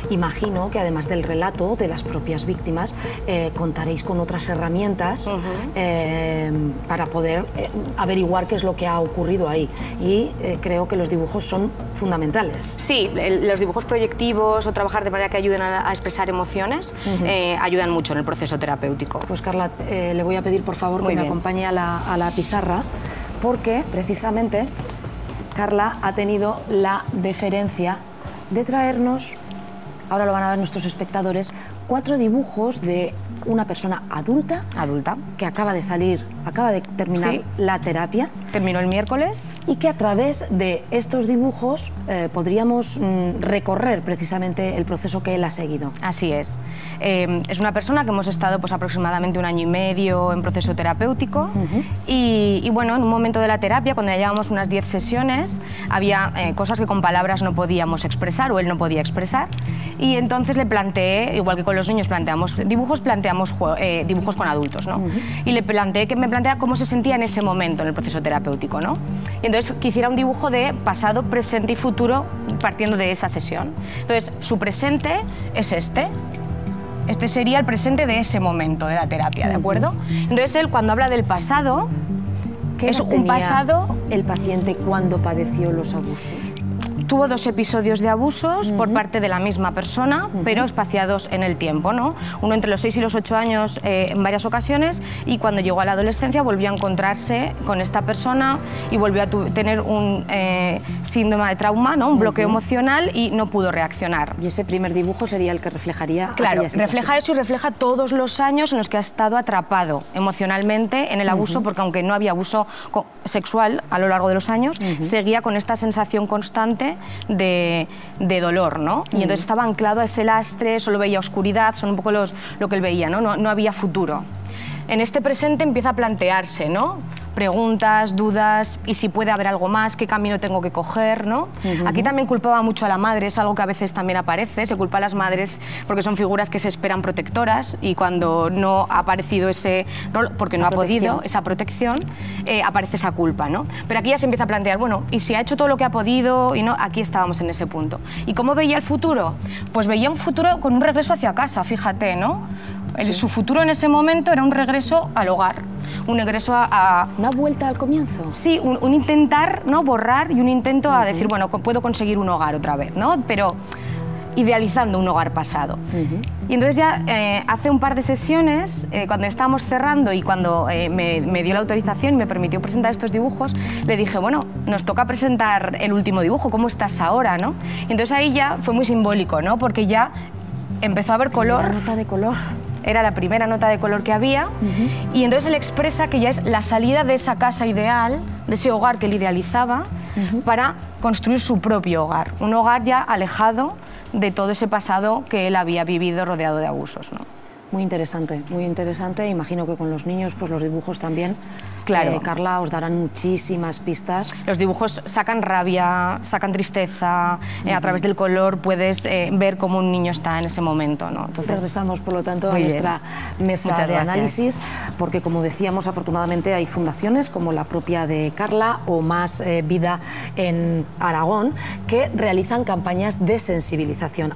imagino que además del relato de las propias víctimas, contaréis con otras herramientas para poder averiguar qué es lo que ha ocurrido ahí. Y creo que los dibujos son fundamentales. Sí, los dibujos proyectivos o trabajar de manera que ayuden a expresar emociones ayudan mucho en el proceso terapéutico. Pues Carla, le voy a pedir por favor que me acompañe a la pizarra, porque precisamente Carla ha tenido la deferencia de traernos, ahora lo van a ver nuestros espectadores, 4 dibujos de una persona adulta que acaba de terminar la terapia. Terminó el miércoles. Y que a través de estos dibujos podríamos recorrer precisamente el proceso que él ha seguido. Así es. Es una persona que hemos estado pues, aproximadamente 1 año y medio en proceso terapéutico y bueno, en un momento de la terapia, cuando ya llevábamos unas 10 sesiones, había cosas que con palabras no podíamos expresar o él no podía expresar, y entonces le planteé, igual que con los niños planteamos dibujos, planteamos dibujos con adultos, ¿no? Y le planteé que me planteara cómo se sentía en ese momento en el proceso terapéutico, ¿no? Y entonces que hiciera un dibujo de pasado, presente y futuro partiendo de esa sesión. Entonces su presente es este sería el presente de ese momento de la terapia, ¿de acuerdo? Entonces él, cuando habla del pasado, es un pasado. ¿El paciente cuando padeció los abusos? Tuvo 2 episodios de abusos por parte de la misma persona, pero espaciados en el tiempo, ¿no? Uno entre los 6 y los 8 años en varias ocasiones, y cuando llegó a la adolescencia volvió a encontrarse con esta persona y volvió a tener un síndrome de trauma, ¿no? Un bloqueo emocional, y no pudo reaccionar. Y ese primer dibujo sería el que reflejaría... Claro, refleja eso y refleja todos los años en los que ha estado atrapado emocionalmente en el abuso, porque aunque no había abuso sexual a lo largo de los años, seguía con esta sensación constante de dolor, ¿no? Y entonces estaba anclado a ese lastre, solo veía oscuridad, son un poco lo que él veía, ¿no? No había futuro. En este presente empieza a plantearse, ¿no? Preguntas, dudas, y si puede haber algo más, qué camino tengo que coger, ¿no? Aquí también culpaba mucho a la madre, es algo que a veces también aparece, se culpa a las madres porque son figuras que se esperan protectoras, y cuando no ha aparecido ese rol, porque no ha podido, esa protección, aparece esa culpa, ¿no? Pero aquí ya se empieza a plantear, bueno, ¿y si ha hecho todo lo que ha podido? Y no, aquí estábamos en ese punto. ¿Y cómo veía el futuro? Pues veía un futuro con un regreso hacia casa, fíjate, ¿no? Su futuro en ese momento era un regreso al hogar, un regreso a... ¿Una vuelta al comienzo? Sí, un intentar, ¿no? Borrar, y un intento a decir, bueno, puedo conseguir un hogar otra vez, ¿no? Pero idealizando un hogar pasado. Y entonces ya hace un par de sesiones, cuando estábamos cerrando y cuando me dio la autorización y me permitió presentar estos dibujos, le dije, bueno, nos toca presentar el último dibujo, ¿cómo estás ahora, no? Y entonces ahí ya fue muy simbólico, ¿no? Porque ya empezó a haber color. La nota de color. Era la primera nota de color que había, y entonces él expresa que ya es la salida de esa casa ideal, de ese hogar que él idealizaba, para construir su propio hogar, un hogar ya alejado de todo ese pasado que él había vivido rodeado de abusos, ¿no? Muy interesante. Imagino que con los niños, pues los dibujos también. Claro. Carla, os darán muchísimas pistas. Los dibujos sacan rabia, sacan tristeza, a través del color puedes ver cómo un niño está en ese momento, ¿no? Entonces, regresamos, por lo tanto, a nuestra mesa de análisis, porque, como decíamos, afortunadamente hay fundaciones como la propia de Carla o Más Vida en Aragón, que realizan campañas de sensibilización.